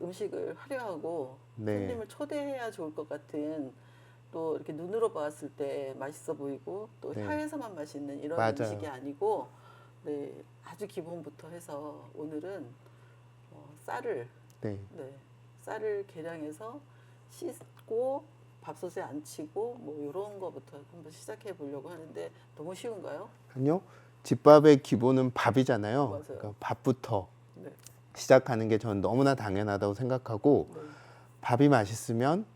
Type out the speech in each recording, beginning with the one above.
음식을 화려하고 네. 손님을 초대해야 좋을 것 같은 또 이렇게 눈으로 봤을 때 맛있어 보이고 또 네. 혀에서만 맛있는 이런 맞아요. 음식이 아니고 네, 아주 기본부터 해서 오늘은 쌀을 네. 네, 쌀을 계량해서 씻고 밥솥에 안 치고 뭐 이런 거부터 한번 시작해 보려고 하는데 너무 쉬운가요? 아니요. 집밥의 기본은 밥이잖아요. 맞아요. 그러니까 밥부터 네, 시작하는 게 저는 너무나 당연하다고 생각하고 네, 밥이 맛있으면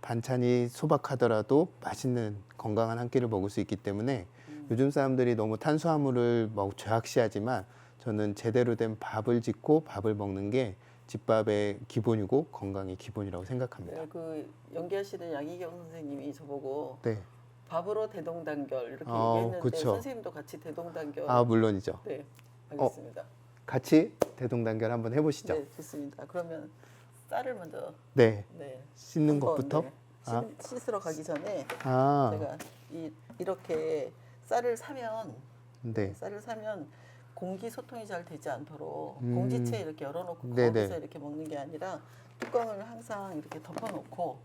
반찬이 소박하더라도 맛있는 건강한 한 끼를 먹을 수 있기 때문에 요즘 사람들이 너무 탄수화물을 죄악시하지만 저는 제대로 된 밥을 짓고 밥을 먹는 게 집밥의 기본이고 건강의 기본이라고 생각합니다. 네, 그 연기하시는 양희경 선생님이 저보고 네. 밥으로 대동단결 이렇게 어, 얘기했는데 그쵸. 선생님도 같이 대동단결 아, 물론이죠. 네, 알겠습니다. 같이 대동단결 한번 해보시죠. 네, 좋습니다. 그러면 쌀을 먼저 네. 네, 씻는 한번, 것부터? 네, 아. 씻으러 가기 전에 아, 제가 이렇게 쌀을 사면 네. 공기 소통이 잘 되지 않도록 음. 공지채 이렇게 열어놓고 네네. 거기서 이렇게 먹는 게 아니라 뚜껑을 항상 이렇게 덮어놓고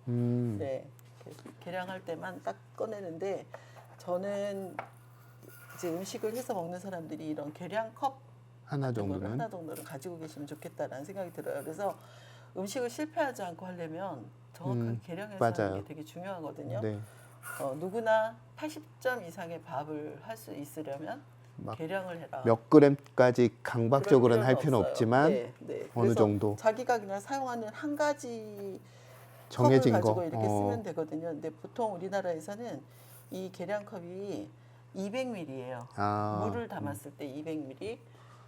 네, 이렇게 계량할 때만 딱 꺼내는데 저는 이제 음식을 해서 먹는 사람들이 이런 계량컵 하나 같은 거를 정도는. 하나 정도는 가지고 계시면 좋겠다라는 생각이 들어요. 그래서 음식을 실패하지 않고 하려면 정확하게 계량해서 하는 맞아요. 게 되게 중요하거든요. 네. 누구나 80점 이상의 밥을 할 수 있으려면 막 계량을 해라. 몇 그램까지 강박적으로는 그럴 할 필요는 필요는 없어요. 없지만 네, 네. 어느 그래서 정도 자기가 그냥 사용하는 한 가지 컵을 정해진 가지고 거. 이렇게 쓰면 되거든요. 근데 보통 우리나라에서는 이 계량컵이 200ml예요. 아, 물을 담았을 때 200ml.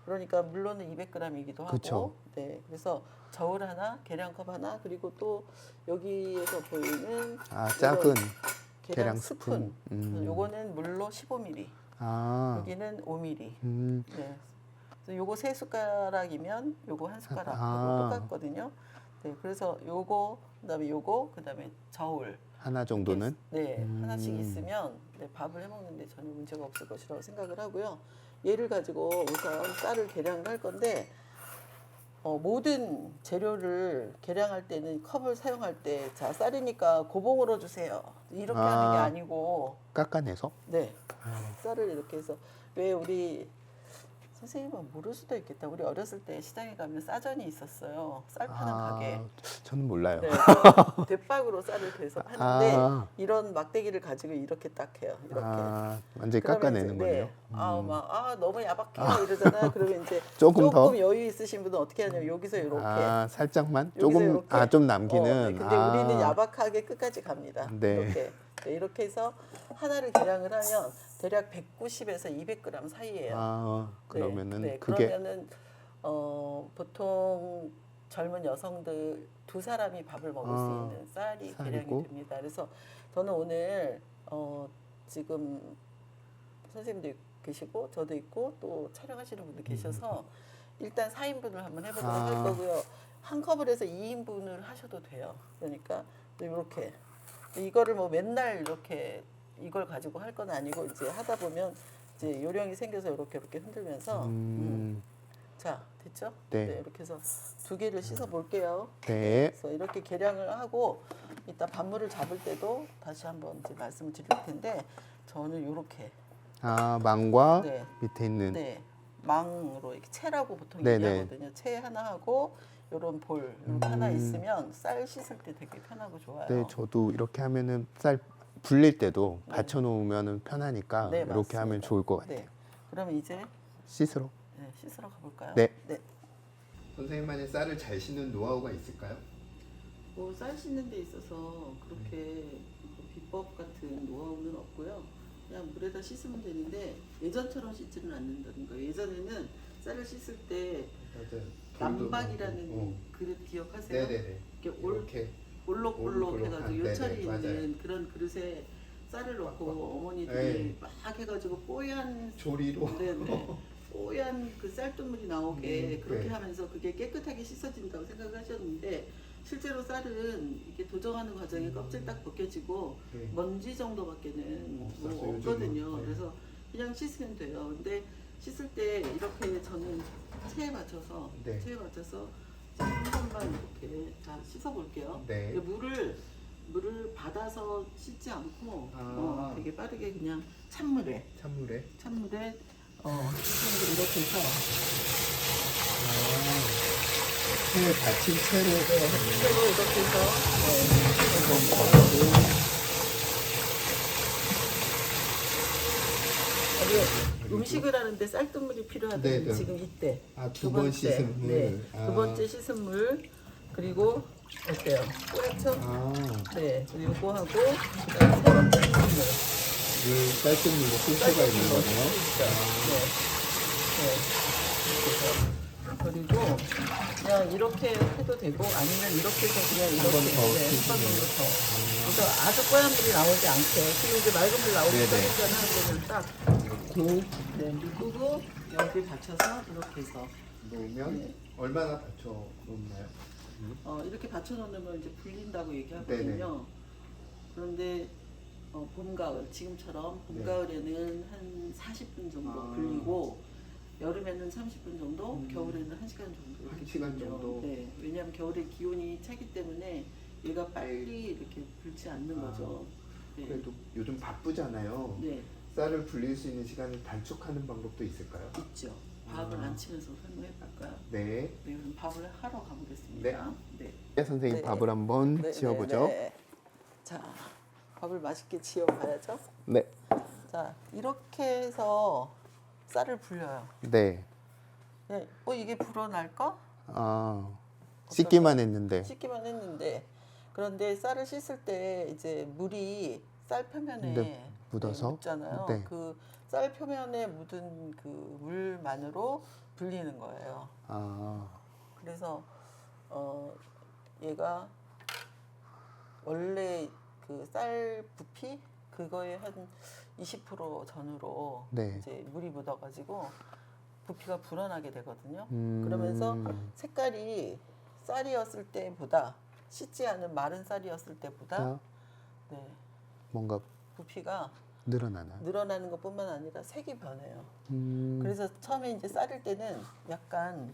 그러니까 물로는 200g이기도 하고. 그쵸. 네. 그래서 저울 하나, 계량컵 하나, 그리고 또 여기에서 보이는 아, 이런 작은 계량 계량 스푼. 스푼. 요거는 물로 15ml. 아, 여기는 5ml. 음, 네. 그래서 요거 세 숟가락이면 요거 한 숟가락하고 아. 똑같거든요. 네. 그래서 요거 그다음에 요거 그다음에 저울. 하나 정도는. 네, 하나씩 있으면 네, 밥을 해 먹는데 전혀 문제가 없을 것이라고 생각을 하고요. 얘를 가지고 우선 쌀을 계량을 할 건데 모든 재료를 계량할 때는 컵을 사용할 때 자, 쌀이니까 고봉으로 주세요. 이렇게 하는 게 아니고 깎아내서. 네. 쌀을 이렇게 해서 왜 우리 선생님은 모를 수도 있겠다. 우리 어렸을 때 시장에 가면 싸전이 있었어요. 쌀 파는 가게. 저는 몰라요. 네, 대박으로 쌀을 대서 파는데 아. 이런 막대기를 가지고 이렇게 딱 해요. 이렇게. 아, 완전히 그러면 깎아내는 이제, 거네요. 너무 야박해 이러잖아요. 그러면 이제 조금 더? 여유 있으신 분은 어떻게 하냐면 여기서 이렇게. 아, 살짝만? 여기서 조금, 이렇게. 좀 남기는. 네, 근데 우리는 야박하게 끝까지 갑니다. 네. 이렇게. 네, 이렇게 해서 하나를 계량을 하면 대략 190에서 200g 사이예요. 아, 그러면은 네, 그게. 그러면은 보통 젊은 여성들 두 사람이 밥을 먹을 수 있는 쌀이 쌀이고. 계량이 됩니다. 그래서 저는 오늘 지금 선생님도 계시고 저도 있고 또 촬영하시는 분도 계셔서 일단 4인분을 한번 해보도록 할 거고요. 한 컵을 해서 2인분을 하셔도 돼요. 그러니까 이렇게 이거를 뭐 맨날 이렇게 이걸 가지고 할 건 아니고 이제 하다 보면 이제 요령이 생겨서 이렇게 흔들면서 자 됐죠? 네. 이렇게 해서 두 개를 씻어 볼게요. 네. 그래서 이렇게 계량을 하고 이따 밥물을 잡을 때도 다시 한번 이제 말씀을 드릴 텐데 저는 이렇게 아, 망과 네. 밑에 있는. 네 망으로 이렇게 채라고 보통 네네. 얘기하거든요. 채 하나 하고 요런 볼 이렇게 하나 있으면 쌀 씻을 때 되게 편하고 좋아요. 네, 저도 이렇게 하면은 쌀 불릴 때도 받쳐놓으면 편하니까 네, 이렇게 맞습니다. 하면 좋을 것 같아요. 네. 그러면 이제 씻으러. 씻으러 가볼까요? 네. 네. 선생님만의 쌀을 잘 씻는 노하우가 있을까요? 쌀 씻는 데 있어서 그렇게 비법 같은 노하우는 없고요. 그냥 물에다 씻으면 되는데 예전처럼 씻지는 않는다는 거예요. 예전에는 쌀을 씻을 때 맞아요. 남박이라는 그릇 기억하세요? 네네네. 이렇게 올록올록 해가지고 요철이 네네, 맞아요. 있는 그런 그릇에 쌀을 넣고 어머니들이 네. 막 해가지고 뽀얀 조리로. 네네. 뽀얀 그 쌀뜨물이 나오게 그렇게 네. 하면서 그게 깨끗하게 씻어진다고 생각을 하셨는데 실제로 쌀은 이게 도정하는 과정에 껍질 딱 벗겨지고 네. 먼지 정도밖에는 없었어요, 뭐 없거든요. 요즘은. 네. 그래서 그냥 씻으면 돼요. 근데 씻을 때 이렇게 저는 체에 맞춰서 네. 체에 맞춰서 한 번만 이렇게 다 씻어볼게요. 네. 근데 물을 받아서 씻지 않고 되게 빠르게 그냥 찬물에 찬물에. 씻는 이렇게 해서 회 받친 채로 채로 이렇게 해서 음식을 하는데 쌀뜨물이 필요하다면 네. 지금 이때 두 번 씻은 물. 네, 두 번째 씻은 물 그리고 어때요? 뿌옇죠? 네, 그리고 요거 하고 그다음에 세 번째 씻은 물. 물 쌀뜨물로 쓸 수가 있는 거네요. 그리고 그냥 이렇게 해도 되고 아니면 이렇게 해서 그냥 이렇게 한번 정도 더. 그래서 아주 뽀얀 물이 나오지 않게 지금 이제 맑은 물 나오기 시작하는 거는 딱 물 끄고 여기 받쳐서 이렇게 해서 놓으면 얼마나 받쳐 놓나요? 이렇게 받쳐 놓는 걸 이제 불린다고 얘기하거든요. 그런데 봄, 가을 지금처럼 봄, 가을에는 한 40분 정도 불리고 여름에는 30분 정도, 겨울에는 1시간 정도 이렇게 1시간 불려요. 정도? 네, 왜냐하면 겨울에 기온이 차기 때문에 얘가 빨리 이렇게 불지 않는 거죠. 네. 그래도 요즘 바쁘잖아요. 네, 쌀을 불릴 수 있는 시간을 단축하는 방법도 있을까요? 있죠. 밥을 안 치면서 설명해 볼까요? 네. 네, 그럼 밥을 하러 가보겠습니다. 네. 선생님 네. 밥을 한번 네, 지어보죠. 네. 자, 밥을 맛있게 지어봐야죠. 네. 자, 이렇게 해서 쌀을 불려요. 네. 네, 이게 불어날까? 씻기만 했는데. 씻기만 했는데 그런데 쌀을 씻을 때 이제 물이 쌀 표면에 네, 묻어서? 묻잖아요. 네. 그 쌀 표면에 묻은 그 물만으로 불리는 거예요. 그래서 얘가 원래 그 쌀 부피 그거의 한 20% 전후로 네. 이제 물이 묻어가지고 부피가 불어나게 되거든요. 그러면서 색깔이 쌀이었을 때보다 씻지 않은 마른 쌀이었을 때보다 네, 뭔가 부피가 늘어나나요? 늘어나는 것뿐만 아니라 색이 변해요. 음, 그래서 처음에 이제 쌀일 때는 약간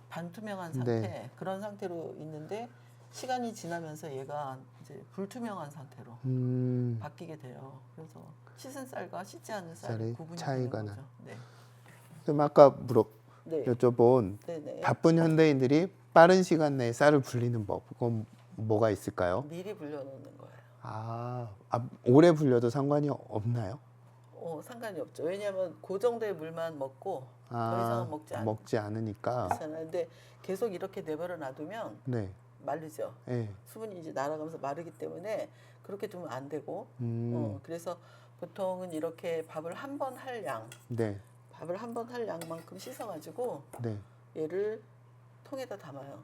반투명한 상태 네. 그런 상태로 있는데 시간이 지나면서 얘가 이제 불투명한 상태로 바뀌게 돼요. 그래서 씻은 쌀과 씻지 않은 쌀 쌀의 구분이 차이가 되는 거죠. 네. 그럼 아까 네. 여쭤본 네네. 바쁜 현대인들이 빠른 시간 내에 쌀을 불리는 법, 그건 뭐가 있을까요? 미리 불려놓는 거예요. 오래 불려도 상관이 없나요? 상관이 없죠. 왜냐하면 그 정도의 물만 먹고 더 이상은 먹지 않으니까. 않잖아요. 근데 계속 이렇게 내버려 놔두면 네. 마르죠. 네. 수분이 이제 날아가면서 마르기 때문에 그렇게 두면 안 되고 그래서 보통은 이렇게 밥을 한 번 할 양, 네. 밥을 한 번 할 양만큼 씻어가지고 네. 얘를 통에다 담아요.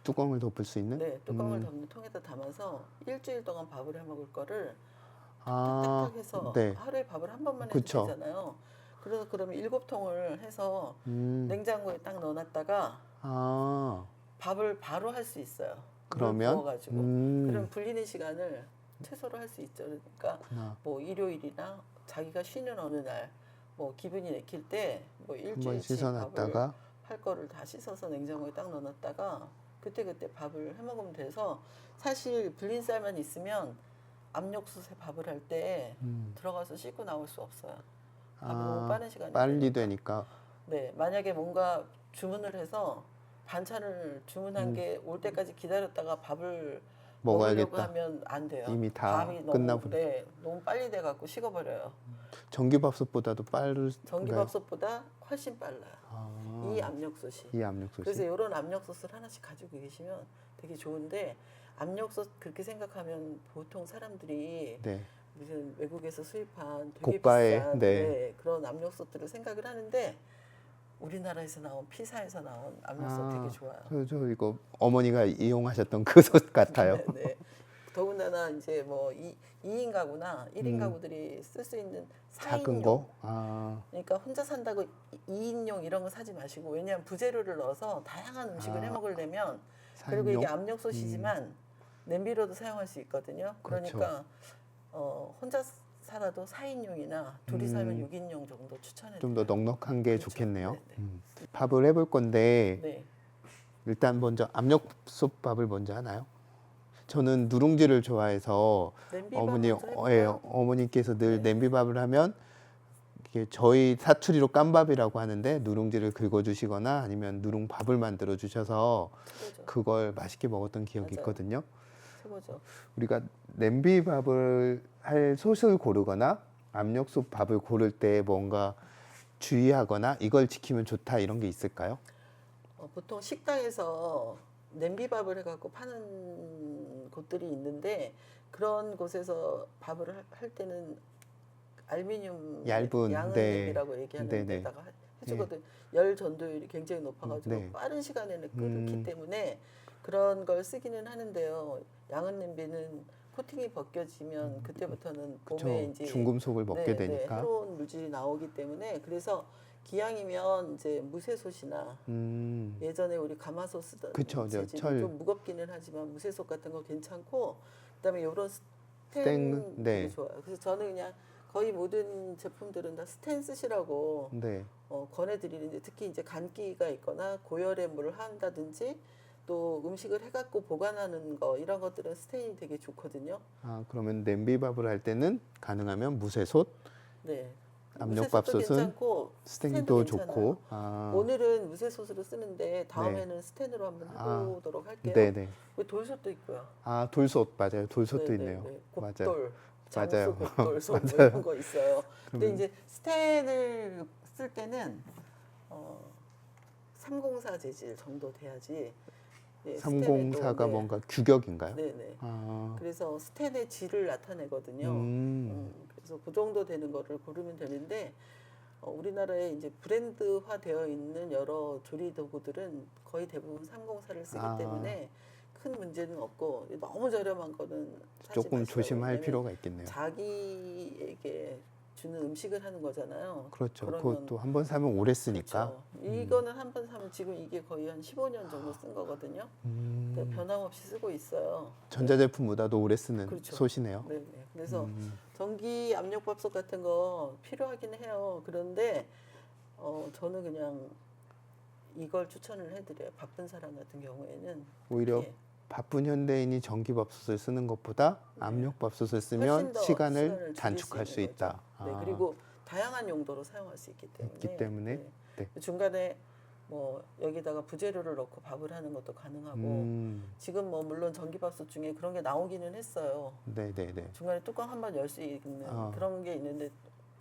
뚜껑을 덮을 수 있는? 네, 뚜껑을 덮는 통에다 담아서 일주일 동안 밥을 해 먹을 거를 아, 탁탁탁 해서 네. 하루에 밥을 한 번만 해도 그쵸. 되잖아요. 그래서 그러면 7통을 해서 음, 냉장고에 딱 넣어놨다가 밥을 바로 할 수 있어요. 물 그러면? 부어가지고. 그럼 불리는 시간을 최소로 할 수 있죠. 그러니까 그렇구나. 뭐 일요일이나 자기가 쉬는 어느 날 뭐 기분이 내킬 때 뭐 한번 일주일치 밥을 씻어놨다가 할 거를 다 씻어서 냉장고에 딱 넣어놨다가 그때 밥을 해 먹으면 돼서 사실 불린 쌀만 있으면 압력솥에 밥을 할 때 들어가서 씻고 나올 수 없어요. 밥이 너무 빠른 시간이 빨리 되니까. 네, 만약에 뭔가 주문을 해서 반찬을 주문한 게 올 때까지 기다렸다가 밥을 먹으려고 먹어야겠다. 하면 안 돼요. 이미 다 밥이 끝나버려. 네, 너무 빨리 돼갖고 식어버려요. 전기밥솥보다도 빠를. 전기밥솥보다 훨씬 빨라요. 이 압력솥이. 이 압력솥이. 그래서 이런 압력솥을 하나씩 가지고 계시면 되게 좋은데 압력솥 그렇게 생각하면 보통 사람들이 네. 무슨 외국에서 수입한 되게 고가의, 비싼 네. 그런 압력솥들을 생각을 하는데 우리나라에서 나온 피사에서 나온 압력솥 되게 좋아요. 저 이거 어머니가 이용하셨던 그 솥 같아요. 네, 네. 더군다나 이제 뭐 2인 가구나 1인 가구들이 쓸 수 있는 4인용 작은 거. 그러니까 혼자 산다고 2인용 이런 거 사지 마시고 왜냐하면 부재료를 넣어서 다양한 음식을 해 먹으려면 그리고 이게 4인용? 압력솥이지만 냄비로도 사용할 수 있거든요. 그렇죠. 그러니까 혼자 살아도 4인용이나 둘이 살면 6인용 정도 추천해 좀 더 넉넉한 게 그렇죠. 좋겠네요. 네, 네. 밥을 해볼 건데 네. 일단 먼저 압력솥밥을 먼저 하나요? 저는 누룽지를 좋아해서 냄비밥 어머니, 먼저 해볼까요? 어머니께서 늘 네. 냄비밥을 하면 이게 저희 사투리로 깜밥이라고 하는데 누룽지를 긁어주시거나 아니면 누룽밥을 만들어 주셔서 최고죠. 그걸 맛있게 먹었던 기억이 맞아요. 있거든요. 최고죠. 우리가 냄비밥을 할 솥을 고르거나 압력솥 밥을 고를 때 뭔가 주의하거나 이걸 지키면 좋다 이런 게 있을까요? 보통 식당에서 냄비밥을 해갖고 파는 곳들이 있는데 그런 곳에서 밥을 할 때는 알루미늄 얇은, 양은 네. 냄비라고 얘기하는 네네. 데다가 해주거든. 열 전도율이 굉장히 높아가지고 네. 빠른 시간에는 끓기 때문에 그런 걸 쓰기는 하는데요. 양은 냄비는 코팅이 벗겨지면 그때부터는 몸에 그쵸. 이제 중금속을 먹게 되니까. 해로운 물질이 나오기 때문에 그래서 기왕이면 이제 무쇠솥이나 예전에 우리 가마솥 쓰던 그쵸, 저 재질이 철. 좀 무겁기는 하지만 무쇠솥 같은 거 괜찮고 그다음에 이런 스텐, 스텐 네. 되게 좋아요. 그래서 저는 그냥 거의 모든 제품들은 다 스텐 쓰시라고 네. 권해드리는데 특히 이제 간기가 있거나 고열의 물을 한다든지 또 음식을 해갖고 보관하는 거 이런 것들은 스텐이 되게 좋거든요. 아, 그러면 냄비밥을 할 때는 가능하면 무쇠솥, 네. 압력밥솥은 무쇠솥도 괜찮고 스텐도 괜찮아요. 좋고. 아, 오늘은 무쇠솥으로 쓰는데 다음에는 스텐으로 한번 해보도록 할게요. 네네. 돌솥도 있고요. 아, 돌솥 맞아요. 돌솥도 네네네. 있네요. 맞아요. 곱돌, 맞아요. 장수 곱돌솥 뭐 맞아요. 이런 거 있어요. 근데 이제 스텐을 쓸 때는 304 재질 정도 돼야지. 네, 304가 스텐에도, 뭔가 규격인가요? 네네. 아, 그래서 스텐의 질을 나타내거든요. 그래서 그 정도 되는 거를 고르면 되는데 우리나라에 이제 브랜드화 되어 있는 여러 조리 도구들은 거의 대부분 304를 쓰기 아. 때문에 큰 문제는 없고 너무 저렴한 거는 사지 조금 마시라고. 조심할 왜냐면 필요가 있겠네요. 자기에게 주는 음식을 하는 거잖아요. 그렇죠. 그러면 그것도 한 번 사면 오래 쓰니까. 그렇죠. 이거는 한 번 사면 지금 이게 거의 한 15년 정도 쓴 거거든요. 근데 변함없이 쓰고 있어요. 전자제품보다도 오래 쓰는 그렇죠. 솥이네요. 네, 네. 그래서 전기 압력밥솥 같은 거 필요하긴 해요. 그런데 저는 그냥 이걸 추천을 해드려요. 바쁜 사람 같은 경우에는 오히려 예, 바쁜 현대인이 전기밥솥을 쓰는 것보다 압력밥솥을 쓰면 훨씬 더 시간을 줄일 단축할 수 있는 있다. 거죠. 네, 그리고 다양한 용도로 사용할 수 있기 때문에, 네. 중간에 뭐 여기다가 부재료를 넣고 밥을 하는 것도 가능하고 지금 뭐 물론 전기밥솥 중에 그런 게 나오기는 했어요. 네네네. 중간에 뚜껑 한 번 열 수 있는 그런 게 있는데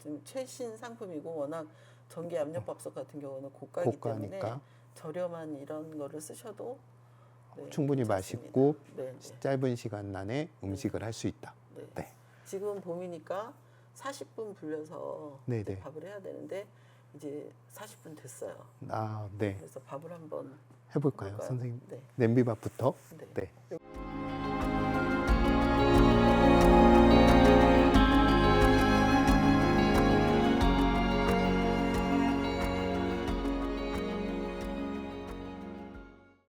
좀 최신 상품이고 워낙 전기 압력밥솥 같은 경우는 고가이기 때문에 고가니까. 저렴한 이런 거를 쓰셔도 네, 충분히 괜찮습니다. 맛있고 네, 네. 짧은 시간 안에 음식을 할 수 있다. 네. 네. 지금 봄이니까 40분 불려서 네네. 이제 밥을 해야 되는데 이제 40분 됐어요. 아, 네. 그래서 밥을 한번 해볼까요, 해볼까요? 선생님? 네. 냄비밥부터. 네. 네.